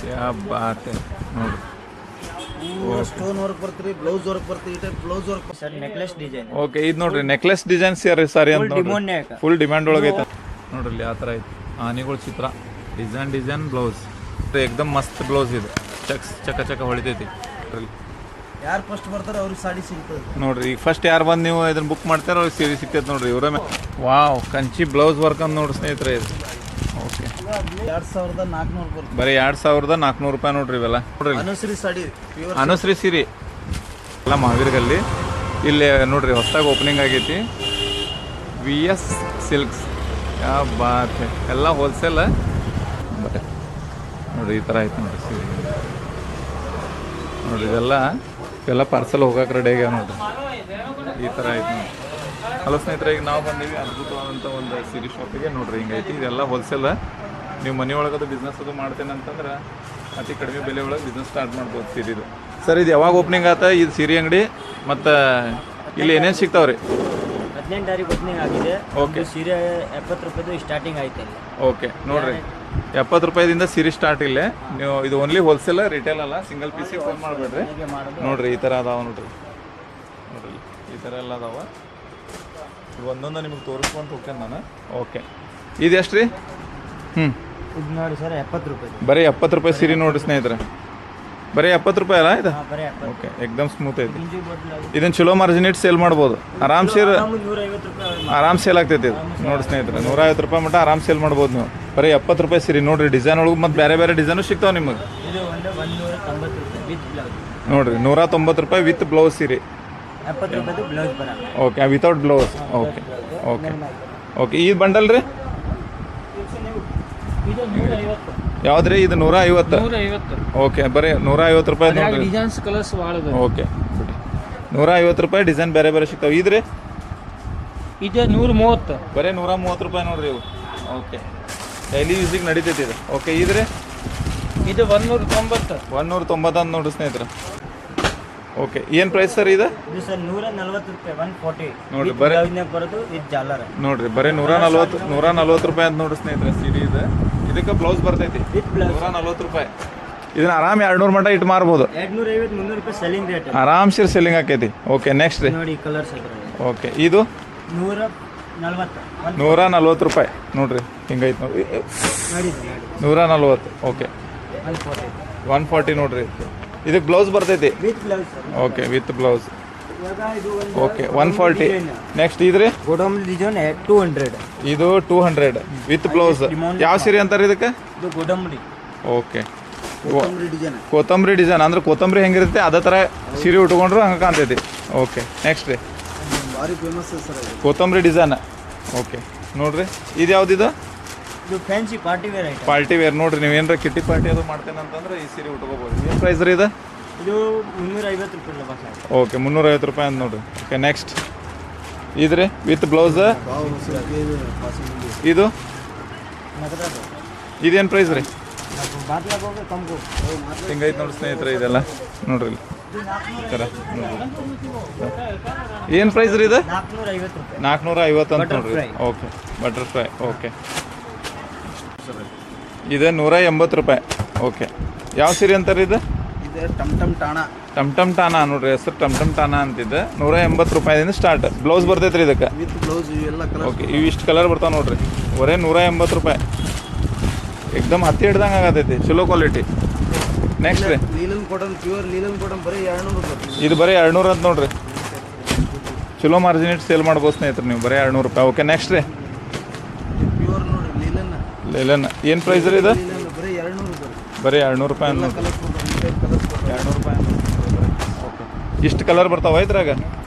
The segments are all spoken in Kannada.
ಯಾ ಬಾತ್ ನೋಡ್ರಿ ಸ್ಟೋನ್ ವರ್ಕ್ ಬರ್ತೀರಿ, ಬ್ಲೌಸ್ ವರ್ಕ್ ಬರ್ತೀರಿ, ಈ type blouse work sir necklace design. Okay ಇದು ನೋಡ್ರಿ ನೆಕ್ಲೆಸ್ ಡಿಸೈನ್ ಸಾರಿ ಅಂತ ನೋಡ್ರಿ ಫುಲ್ ಡಿಮ್ಯಾಂಡ್ ಒಳಗೆ ಐತೆ ನೋಡ್ರಿ ಇಲ್ಲಿ ಆ ಥರ ಐತೆ ಆನೆಗಳ ಚಿತ್ರ ಡಿಸೈನ್ ಬ್ಲೌಸ್ ಏಕ್ದಮ್ ಮಸ್ತ್ ಬ್ಲೌಸ್ ಇದು ಚಕ ಹೊಳಿತೈತಿ. ಯಾರು ಫಸ್ಟ್ ಬರ್ತಾರೆ ಅವ್ರಿಗೆ ಸಾಡಿ ಸಿಗ್ತದೆ ನೋಡ್ರಿ ಈಗ ಫಸ್ಟ್ ಯಾರು ಬಂದು ನೀವು ಇದನ್ನ ಬುಕ್ ಮಾಡ್ತಾರ ಅವ್ರಿಗೆ ಸೀರೆ ಸಿಗ್ತೈತೆ ನೋಡ್ರಿ ಇವರ ವಾವ್ ಕಂಚಿ ಬ್ಲೌಸ್ ವರ್ಕ್ ಅಂತ ನೋಡ್ರಿ ಸ್ನೇಹಿತರೆ ಇದು. ಓಕೆ 2400 ಬರುತ್ತೆ. ಬರೀ 2400 ರೂಪಾಯಿ ನೋಡ್ರಿ ಇವೆಲ್ಲ ನೋಡ್ರಿ ಅನುಶ್ರೀ ಸಾಡಿ ಅನುಶ್ರೀ ಸೀರೆ ಎಲ್ಲ ಮಹಾವೀರ್ಗಲ್ಲಿ ಇಲ್ಲಿ ನೋಡ್ರಿ ಹೊಸದಾಗಿ ಓಪನಿಂಗ್ ಆಗೈತಿ VS ಸಿಲ್ಕ್ಸ್. ಯಾ ಬಾತ್ ಎಲ್ಲ ಹೋಲ್ಸೇಲ್ ಬರೀ ನೋಡ್ರಿ ಈ ಥರ ಐತೆ ನೋಡ್ರಿ ಸೀರೆ ನೋಡ್ರಿ ಇವೆಲ್ಲ ಪಾರ್ಸಲ್ ಹೋಗಕ್ಕೆ ರೆಡಿ ಆಗ್ಯಾವ ನೋಡ್ರಿ ಈ ಥರ ಐತೆ ನೋಡ್ರಿ. ಹಲೋ ಸ್ನೇಹಿತರೆ, ಈಗ ನಾವು ಬಂದೀವಿ ಅದ್ಭುತವಾದಂಥ ಒಂದು ಸೀರೆ ಶಾಪಿಗೆ ನೋಡ್ರಿ ಹಿಂಗೈತಿ ಇದೆಲ್ಲ ಹೋಲ್ಸೇಲ್. ನೀವು ಮನೆಯೊಳಗದು ಬಿಸ್ನೆಸ್ ಅದು ಮಾಡ್ತೇನೆ ಅಂತಂದ್ರೆ ಅತಿ ಕಡಿಮೆ ಬೆಲೆ ಒಳಗೆ ಬಿಸ್ನೆಸ್ ಸ್ಟಾರ್ಟ್ ಮಾಡ್ಬೋದು ಸೀರೆದು. ಸರ್ ಇದು ಯಾವಾಗ ಓಪನಿಂಗ್ ಆತ ಇದು ಸೀರೆ ಅಂಗಡಿ ಮತ್ತು ಇಲ್ಲಿ ಏನೇನು ಸಿಗ್ತಾವ್ರಿ? 18 ತಾರೀಕು ಓಪನಿಂಗ್ ಆಗಿದೆ. ಓಕೆ ಸೀರೆ 70 ರೂಪಾಯಿದು ಸ್ಟಾರ್ಟಿಂಗ್ ಆಯ್ತು. ಓಕೆ ನೋಡ್ರಿ 70 ರೂಪಾಯಿದಿಂದ ಸೀರೆ ಸ್ಟಾರ್ಟ್ ಇಲ್ಲೇ. ನೀವು ಇದು ಓನ್ಲಿ ಹೋಲ್ಸೇಲ್ ರಿಟೇಲ್ ಅಲ್ಲ, ಸಿಂಗಲ್ ಪೀಸಿಗೆ ಫೋನ್ ಮಾಡಬೇಡ್ರಿ. ನೋಡ್ರಿ ಈ ಥರ ಅದಾವ ನೋಡ್ರಿ ಈ ಥರ ಎಲ್ಲ ಅದಾವ. ಒಂದೊಂದು ನಿಮಗೆ ತೋರಿಸ್ಕೊಂಡು ಹೋಗ್ತೇನೆ ನಾನು. ಓಕೆ ಇದು ಎಷ್ಟು ರೀ? ಇದು ನೋಡಿ ಸರ್ 70 ರೂಪಾಯಿ. ಬರೀ 70 ರೂಪಾಯಿ ಸೀರೆ ನೋಡ್ರಿ ಸ್ನೇಹಿತರೆ, ಬರೀ 70 ರೂಪಾಯಿ ಅಲ್ಲ ಇದು? ಓಕೆ ಎಕ್ದಮ್ ಸ್ಮೂತ್ ಐತಿ. ಇದನ್ನು ಚಲೋ ಮಾರ್ಜಿನ್ ಇಟ್ಟು ಸೇಲ್ ಮಾಡ್ಬೋದು ಆರಾಮ್ ಸೇಲ್ ಆಗ್ತೈತಿ ಇದು. ನೋಡಿ ಸ್ನೇಹಿತರೆ 150 ರೂಪಾಯಿ ಮಟ್ಟ ಆರಾಮ್ ಸೇಲ್ ಮಾಡ್ಬೋದು ನೀವು. ಬರೀ 70 ರೂಪಾಯಿ ಸೀರೆ ನೋಡ್ರಿ ಡಿಸೈನ್ ಒಳಗೆ ಮತ್ತು ಬೇರೆ ಡಿಸೈನು ಸಿಗ್ತಾವೆ ನಿಮಗೆ. ನೋಡ್ರಿ 190 ರೂಪಾಯಿ ವಿತ್ ಬ್ಲೌಸ್ ಸೀರೆ. 70 ರೂಪಾಯಿದು ಬ್ಲೌಸ್ ಬರಲ್ಲ. Okay without blouse. ಓಕೆ ಈ ಬಂಡಲ್ ರೀ ಯಾವ್ದ್ರಿ? ಇದು 150. ಓಕೆ ಬರೀ 150 ರೂಪಾಯಿ ನೋಡ್ರಿ. ಡಿಸೈನ್ಸ್ ಕಲರ್ಸ್ ಭಾಳ ಇದೆ. ಓಕೆ 150 ರೂಪಾಯಿ ಡಿಸೈನ್ ಬೇರೆ ಸಿಗ್ತಾವೆ. ಇದ್ರಿ ಇದು 130. ಬರೀ 130 ರೂಪಾಯಿ ನೋಡ್ರಿ ಇವು. ಓಕೆ ಡೈಲಿ ಯೂಸಿಗೆ ನಡೀತೈತಿ ಇದು. ಓಕೆ ಇದ್ರಿ ಇದು 190 ಅಂತ ನೋಡ್ರಿ ಸ್ನೇಹಿತರೆ. ಓಕೆ ಏನು ಪ್ರೈಸ್ ಸರ್ ಇದು? ಇದು ಸರ್ 140 ರೂಪಾಯಿ 140 ನೋಡ್ರಿ ಬರೀ ಬರೋದು ಇದು ಜಾಲರ್ ನೋಡ್ರಿ ಬರೀ 140 ರೂಪಾಯಿ ಅಂತ ನೋಡ್ರಿ ಸ್ನೇಹಿತರೆ ಸೀರೆ ಇದೆ. ಇದಕ್ಕೆ ಬ್ಲೌಸ್ ಬರ್ತೈತಿ 140 ರೂಪಾಯಿ. ಇದನ್ನ ಆರಾಮ್ 200 ಮಟ್ಟ ಇಟ್ಟು ಮಾರ್ಬೋದು. 250 300 ರೂಪಾಯಿ ಸೆಲ್ಲಿಂಗ್ ರೇಟ್ ಆರಾಮ್ ಸೇರಿ ಸೆಲ್ಲಿಂಗ್ ಆಕೈತಿ. ಓಕೆ ನೆಕ್ಸ್ಟ್ ರೀ ನೋಡಿ ಕಲರ್ಸ್. ಓಕೆ ಇದು 140 ರೂಪಾಯಿ ನೋಡ್ರಿ ಹಿಂಗೈತಿ ನೋಡಿ 140. ಓಕೆ 140 ನೋಡ್ರಿ. ಇದಕ್ಕೆ ಬ್ಲೌಸ್ ಬರ್ತೈತಿ. Okay with blouse. Okay 140. Next ಇದ್ರಿ ಗೋಡಂಬಿ ಡಿಸೈನ್ 200. ಇದು 200 ವಿತ್ ಬ್ಲೌಸ್. ಯಾವ ಸೀರೆ ಅಂತಾರೆ ಇದಕ್ಕೆ? ಇದು ಗೋಡಂಬಿ. ಓಕೆ ಕೊತ್ತಂಬರಿ ಡಿಸೈನ್ ಅಂದ್ರೆ ಕೊತ್ತಂಬರಿ ಹೆಂಗಿರುತ್ತೆ ಅದೇ ಥರ ಸೀರೆ ಉಟ್ಕೊಂಡ್ರು ಹಂಗೆ ಕಾಣ್ತೈತಿ. ಓಕೆ ನೆಕ್ಸ್ಟ್ ರೀ ಭಾರಿ ಫೇಮಸ್ ಸರ್ ಕೊತ್ತಂಬರಿ ಡಿಸೈನ್. ಓಕೆ ನೋಡ್ರಿ ಇದು ಯಾವ್ದಿದು? ಇದು ಫ್ಯಾನ್ಸಿ ಪಾರ್ಟಿ ವೇರ್ ನೋಡ್ರಿ. ನೀವು ಏನಾರ ಕಿಟ್ಟಿ ಪಾರ್ಟಿ ಅದು ಮಾಡ್ತೇನೆ ಅಂತಂದ್ರೆ ಈ ಸೀರೆ ಉಟ್ಕೋಬೋದು. ಏನು ಪ್ರೈಸ್ ರೀ ಇದು? ಇದು 350 ರೂಪಾಯಿ. ಓಕೆ 350 ರೂಪಾಯಿ ಅಂತ ನೋಡ್ರಿ. ಓಕೆ ನೆಕ್ಸ್ಟ್ ಇದ್ರಿ ವಿತ್ ಬ್ಲೌಸ್. ಇದು ಇದೇನು ಪ್ರೈಸ್ ರೀ? ಹಿಂಗೈತೆ ನೋಡಿ ಸ್ನೇಹಿತರೆ ಇದೆಲ್ಲ ನೋಡ್ರಿ ಈ ಥರ ಏನು ಪ್ರೈಸ್ ರೀ ಇದು? 450 ಅಂತ ನೋಡ್ರಿ. Okay butterfly. ಓಕೆ ಇದು 180 ರೂಪಾಯಿ. ಓಕೆ ಯಾವ ಸೀರೆ ಅಂತಾರೆ ಇದು? ಟಮ್ ಟಾಣ ನೋಡ್ರಿ ಹೆಸರು ಟಮ್ ಟಾಣ ಅಂತಿದ್ದೆ. 180 ರೂಪಾಯಿದಿಂದ ಸ್ಟಾರ್ಟ್. ಬ್ಲೌಸ್ ಬರ್ತೈತ್ರಿ ಇದಕ್ಕೆ. ಓಕೆ ಇವು ಇಷ್ಟು ಕಲರ್ ಬರ್ತಾವೆ ನೋಡ್ರಿ. ಬರೇ 180 ರೂಪಾಯಿ. ಎಕ್ದಮ್ ಹತ್ತಿ ಹಿಡ್ದಂಗೆ ಆಗತೈತಿ ಚಲೋ ಕ್ವಾಲಿಟಿ. ನೆಕ್ಸ್ಟ್ ರೀ ಇದು ಬರೀ 200 ಅಂತ ನೋಡ್ರಿ. ಚಲೋ ಮಾರ್ಜಿನ್ ಇಟ್ಟು ಸೇಲ್ ಮಾಡ್ಬೋದು ಸ್ನೇಹಿತರೆ ನೀವು ಬರೀ 200 ರೂಪಾಯಿ. ಓಕೆ ನೆಕ್ಸ್ಟ್ ರೀ ಲೇಲನ್ ಏನು ಪ್ರೈಸ್ ರೀ ಇದು? ಬರೀ 200 ರೂಪಾಯಿ ಅಂತ ನೋಡ್ರಿ. 200 ರೂಪಾಯಿ. ಓಕೆ ಇಷ್ಟು ಕಲರ್ ಬರ್ತಾವ ಇದ್ರಾಗ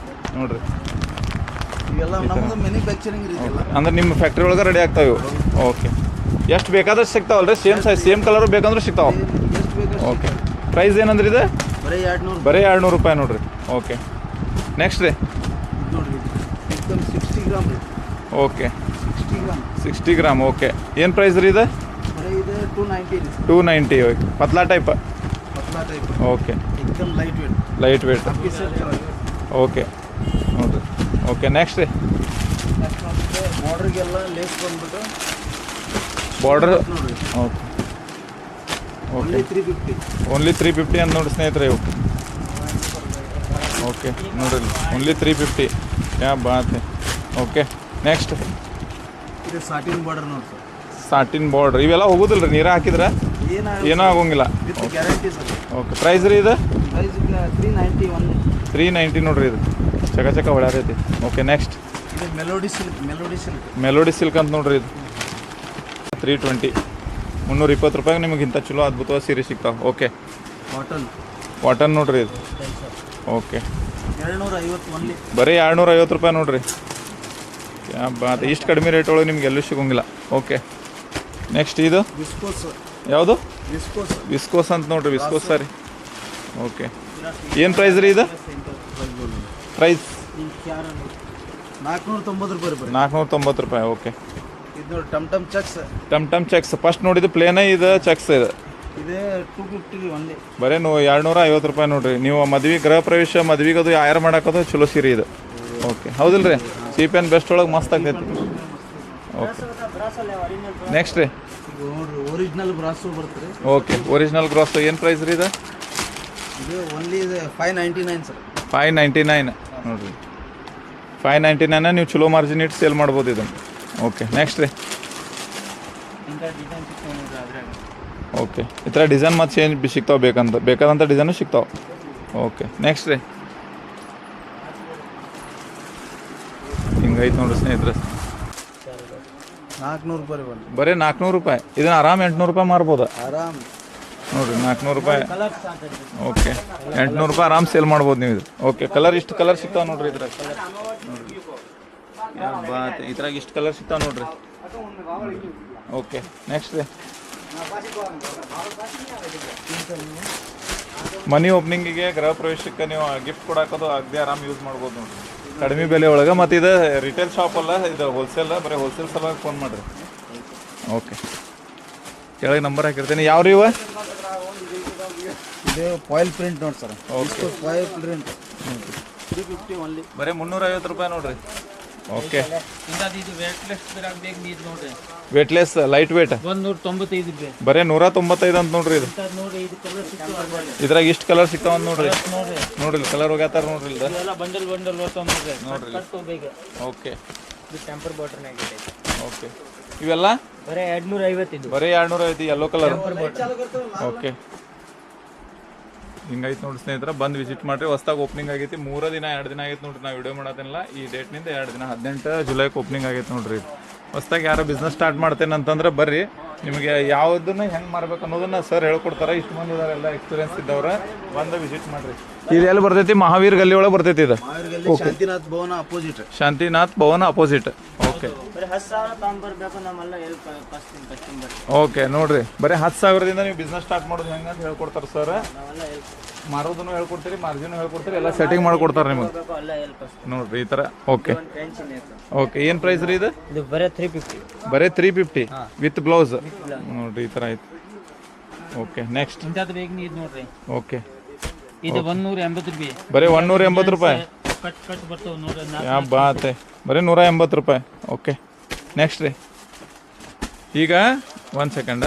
ನೋಡ್ರಿ. ಅಂದ್ರೆ ನಿಮ್ಮ ಫ್ಯಾಕ್ಟ್ರಿ ಒಳಗೆ ರೆಡಿ ಆಗ್ತಾವೆ ಇವು. ಓಕೆ ಎಷ್ಟು ಬೇಕಾದಷ್ಟು ಸಿಗ್ತಾವಲ್ರಿ? ಸೇಮ್ ಸೈಜ್ ಸೇಮ್ ಕಲರು ಬೇಕಂದ್ರೆ ಸಿಗ್ತಾವೆ. ಓಕೆ ಪ್ರೈಸ್ ಏನಂದ್ರೆ ಇದು? ಬರೀ 200 ರೂಪಾಯಿ ನೋಡ್ರಿ. ಓಕೆ ನೆಕ್ಸ್ಟ್ ರೀ ಓಕೆ 60 ಗ್ರಾಮ್. ಓಕೆ ಏನು ಪ್ರೈಸ್ ರೀ ಇದು? 290. ಪತ್ಲಾ type. Okay light weight. Okay ನೋಡ್ರಿ. ಓಕೆ ನೆಕ್ಸ್ಟ್ ರೀ ಬಾರ್ಡರ್ಗೆಲ್ಲ ಲೇಸ್ ಬಂದ್ಬಿಟ್ಟು ಬಾರ್ಡರ್. Okay okay 350. ಓನ್ಲಿ 350 ಅಂತ ನೋಡಿ ಸ್ನೇಹಿತರೆ ಇವು. ಓಕೆ ನೋಡ್ರಿ ಓನ್ಲಿ 350. ಯಾ ಬಾತ್. ಓಕೆ ನೆಕ್ಸ್ಟ್ ಇದು ಸಾಟಿನ್ ಬಾರ್ಡರ್ ನೋಡಿ ಸರ್. ಸಾಟಿನ್ ಬಾರ್ಡ್ರ್ ಇವೆಲ್ಲ ಹೋಗೋದಿಲ್ಲ ರೀ ನೀರು ಹಾಕಿದ್ರೆ ಏನೂ ಆಗೋಂಗಿಲ್ಲ. With guarantee sir. Okay price ರೀ ಇದು ಪ್ರೈಸ್ 391. 390 ನೋಡ್ರಿ ಇದು ಚಕ ಹೊಳ್ಯಾರೈತಿ. ಓಕೆ ನೆಕ್ಸ್ಟ್ ಇದು ಮೆಲೋಡಿ ಸಿಲ್ಕ್. ಮೆಲೋಡಿ ಸಿಲ್ಕ್ ಅಂತ ನೋಡ್ರಿ ಇದು 320. 320 ರೂಪಾಯಿಗೆ ನಿಮಗೆ ಇಂಥ ಚಲೋ ಅದ್ಭುತವಾದ ಸೀರೆ ಸಿಗ್ತಾವೆ. ಓಕೆ ಕಾಟನ್ ನೋಡ್ರಿ ಇದು. Okay 250 only. ಬರೀ 250 ರೂಪಾಯಿ ನೋಡ್ರಿ. ಯಾ ಬಾತ್. ಇಷ್ಟು ಕಡಿಮೆ ರೇಟ್ ಒಳಗೆ ನಿಮ್ಗೆ ಎಲ್ಲೂ ಸಿಗೋಂಗಿಲ್ಲ. ಓಕೆ ನೆಕ್ಸ್ಟ್ ಇದು ವಿಸ್ಕೋಸ್. ಯಾವುದು ವಿಸ್ಕೋಸ್. ವಿಸ್ಕೋಸ್ ಅಂತ ನೋಡ್ರಿ ವಿಸ್ಕೋಸ್ ಸಾರಿ. ಓಕೆ ಏನು ಪ್ರೈಸ್ ರೀ ಇದು ಪ್ರೈಸ್ 490 ರೂಪಾಯಿ ಬರೀ. 490 ರೂಪಾಯಿ. ಓಕೆ ಇದು ನೋಡಿ ಟಮ್ ಚೆಕ್ಸ್. ಟಮ್ ಚೆಕ್ಸ್ ಫಸ್ಟ್ ನೋಡಿದ್ದು ಪ್ಲೇನೇ ಇದು ಚೆಕ್ಸ್ ಇದು. ಇದೇ 250 ಒನ್ಲಿ. ಬರೀ 250 ರೂಪಾಯಿ ನೋಡ್ರಿ. ನೀವು ಮದ್ವೆ ಗೃಹ ಪ್ರವೇಶ ಮದ್ವೆಗೆ ಅದು ಆಯರ್ ಮಾಡಾಕೋದು ಚಲೋ ಸೀರೆ ಇದು. ಓಕೆ ಹೌದಿಲ್ಲ ರೀ ಚೀಪ್ ಆ್ಯಂಡ್ ಬೆಸ್ಟ್ ಒಳಗೆ ಮಸ್ತ್ ಆಗ್ತೈತಿ. ಓಕೆ ನೆಕ್ಸ್ಟ್ ರೀ ಇದು ನೋಡ್ರಿ ಒರಿಜಿನಲ್ ಬ್ರಾಸು ಬರ್ತದೆ. ಓಕೆ ಒರಿಜಿನಲ್ ಗ್ರಾಸ್ ಏನು ಪ್ರೈಸ್ ರೀ ಇದು ಇದು ಒನ್ಲಿ 599 ಸರ್. 599 ನೋಡ್ರಿ 599 ನೀವು ಚಲೋ ಮಾರ್ಜಿನ್ ಇಟ್ಟು ಸೇಲ್ ಮಾಡ್ಬೋದು ಇದನ್ನು. ಓಕೆ ನೆಕ್ಸ್ಟ್ ರೀ ಓಕೆ ಈ ಥರ ಡಿಸೈನ್ ಮತ್ತು ಚೇಂಜ್ ಸಿಗ್ತಾವೆ ಬೇಕಾದಂಥ ಡಿಸೈನು ಸಿಗ್ತಾವೆ. ಓಕೆ ನೆಕ್ಸ್ಟ್ ರೀ ಹಿಂಗೈತೆ ನೋಡ್ರಿ ಸ್ನೇಹಿತರೆ 400 ರೂಪಾಯಿ ಬಂದು. ಬರೀ 400 ರೂಪಾಯಿ. ಇದನ್ನು ಆರಾಮ್ 800 ರೂಪಾಯಿ ಮಾರ್ಬೋದು ಆರಾಮ್ ನೋಡ್ರಿ 400 ರೂಪಾಯಿ. ಓಕೆ 800 ರೂಪಾಯಿ ಆರಾಮ್ ಸೇಲ್ ಮಾಡ್ಬೋದು ನೀವು ಇದು. ಓಕೆ ಕಲರ್ ಇಷ್ಟು ಕಲರ್ ಸಿಗ್ತಾವೆ ನೋಡ್ರಿ ಇದ್ರಾಗ ನೋಡ್ರಿ. ಬಾತ್ ಇದ್ರಾಗ ಇಷ್ಟು ಕಲರ್ ಸಿಗ್ತಾವೆ ನೋಡ್ರಿ. ಓಕೆ ನೆಕ್ಸ್ಟ್ ರೀ ಮನಿ ಓಪನಿಂಗಿಗೆ ಗೃಹ ಪ್ರವೇಶಕ್ಕೆ ನೀವು ಗಿಫ್ಟ್ ಕೊಡಾಕೋದು ಅಗದಿ ಆರಾಮ್ ಯೂಸ್ ಮಾಡ್ಬೋದು ನೋಡ್ರಿ ಕಡಿಮೆ ಬೆಲೆ ಒಳಗೆ. ಮತ್ತು ಇದು ರಿಟೇಲ್ ಶಾಪ್ ಅಲ್ಲ ಇದು ಹೋಲ್ಸೇಲ್. ಬರೀ ಹೋಲ್ಸೇಲ್ ಸಲುವಾಗಿ ಫೋನ್ ಮಾಡಿರಿ. ಓಕೆ ಕೆಳಗೆ ನಂಬರ್ ಹಾಕಿರ್ತೀನಿ. ಯಾವ ರೀ ಇವ ಇದು ಫಾಯಿಲ್ ಪ್ರಿಂಟ್ ನೋಡಿ sir. Okay foil print 350 only. ಬರೀ 350 ರೂಪಾಯಿ ನೋಡ್ರಿ. ಓಕೆ ಇದು ವೇಟ್ಲೆಸ್ ಬೇಕು ನೀರು ನೋಡ್ರಿ. ವೇಟ್ಲೆಸ್ ಲೈಟ್ ವೇಟ್ 195 ರೂಪಾಯಿ. ಬರೀ 195 ಅಂತ ನೋಡ್ರಿ ಇದು. ನೋಡ್ರಿ ಇದು ಕಲರ್ ಸಿಗ್ತಾವ. ಇದ್ರಾಗ ಇಷ್ಟು ಕಲರ್ ಸಿಗ್ತಾವ ನೋಡ್ರಿ. ನೋಡ್ರಿ ನೋಡ್ರಿ ಕಲರ್ ಹೋಗ್ಯಾತಾರ ನೋಡ್ರಿ ಇದು. ಇದೆಲ್ಲ ಬಂಡಲ್ ಬರ್ತಾವ ನೋಡ್ರಿ. ನೋಡ್ರಿ ಬೇಗ ಓಕೆ ಇದು ಟೆಂಪರ್ ಬಾಟರ್ನಾಗ ಇದೆ. ಓಕೆ ಇವೆಲ್ಲ ಬರೀ 250 ಇದು. ಬರೀ 250 ಯೆಲ್ಲೋ ಕಲರ್. ಓಕೆ ಹಿಂಗೈತೆ ನೋಡಿ ಸ್ನೇಹಿತರೆ ಬಂದು ವಿಸಿಟ್ ಮಾಡಿರಿ. ಹೊಸ್ದಾಗಿ ಓಪನಿಂಗ್ ಆಗೈತಿ 3 ದಿನ 2 ದಿನ ಆಗೈತೆ ನೋಡ್ರಿ. ನಾವು ವಿಡಿಯೋ ಮಾಡೋದಿಲ್ಲ ಈ ಡೇಟ್ನಿಂದ 2 ದಿನ 18 ಜುಲೈಗೆ ಓಪನಿಂಗ್ ಆಗೈತೆ ನೋಡ್ರಿ. ಹೊಸ್ದಾಗಿ ಯಾರೋ ಬಿಸ್ನೆಸ್ ಸ್ಟಾರ್ಟ್ ಮಾಡ್ತೇನೆ ಅಂತಂದ್ರೆ ಬರ್ರಿ ನಿಮಗೆ ಯಾವುದನ್ನ ಹೆಂಗೆ ಮಾರ್ಬೇಕು ಅನ್ನೋದನ್ನ ಸರ್ ಹೇಳ್ಕೊಡ್ತಾರೆ. ಇಷ್ಟು ಮಂದಿ ಇದಾರೆ ಎಲ್ಲ ಎಕ್ಸ್ಪೀರಿಯನ್ಸ್ ಇದ್ದವ್ರ ಬಂದು ವಿಸಿಟ್ ಮಾಡಿರಿ. ಇದು ಎಲ್ಲಿ ಬರ್ತೈತಿ ಮಹಾವೀರ್ ಗಲ್ಲಿ ಒಳಗೆ ಬರ್ತೈತಿ ಇದು. ಶಾಂತಿನಾಥ್ ಭವನ ಅಪೋಸಿಟ್. ಶಾಂತಿನಾಥ್ ಭವನ ಅಪೋಸಿಟ್. ಓಕೆ ಬರೀ 10,000 ತಗೊಂಡ್ಬರ್ಬೇಕು ನಮ್ಮೆಲ್ಲ ಹೆಲ್ಪ್ ಕಸ್ಟಮರ್. ಓಕೆ ನೋಡ್ರಿ ಬರೀ 10,000ದಿಂದ ನೀವು ಬಿಸ್ನೆಸ್ ಸ್ಟಾರ್ಟ್ ಮಾಡೋದು ಹೆಂಗೆ ಅಂತ ಹೇಳ್ಕೊಡ್ತಾರೆ ಸರ್. ನಾವೆಲ್ಲ ಹೆಲ್ಪ್ ಮಾರೋದನ್ನು ಹೇಳ್ಕೊಡ್ತೀರಿ ಮಾರ್ಜಿನ್ ಹೇಳ್ಕೊಡ್ತೀರಿ ಎಲ್ಲ ಸೆಟ್ಟಿಂಗ್ ಮಾಡ್ಕೊಡ್ತಾರೆ ನಿಮಗೆ ಎಲ್ಲ ಹೆಲ್ಪ್ ನೋಡ್ರಿ ಈ ಥರ. ಓಕೆ ಟೆನ್ಷನ್ ಇರ್ತದೆ. ಓಕೆ ಏನು ಪ್ರೈಸ್ ರೀ ಇದು ಇದು ಬರೀ 350. ಬರೀ 350 ವಿತ್ ಬ್ಲೌಸ್ ನೋಡ್ರಿ ಈ ಥರ ಆಯ್ತು. ಓಕೆ ನೆಕ್ಸ್ಟ್ ಇಂಥದ್ದು ಬೇಕು ನೀರು ನೋಡ್ರಿ. ಓಕೆ ಇದು 180 ರೂಪಾಯಿ. ಬರೀ 180 ರೂಪಾಯಿ. ಕಟ್ ಬರ್ತಾವೆ ನೋಡ್ರಿ. ಯಾ ಬಾತ್ ಬರೀ 180 ರೂಪಾಯಿ. ಓಕೆ ನೆಕ್ಸ್ಟ್ ರೀ ಈಗ 1 ಸೆಕೆಂಡ್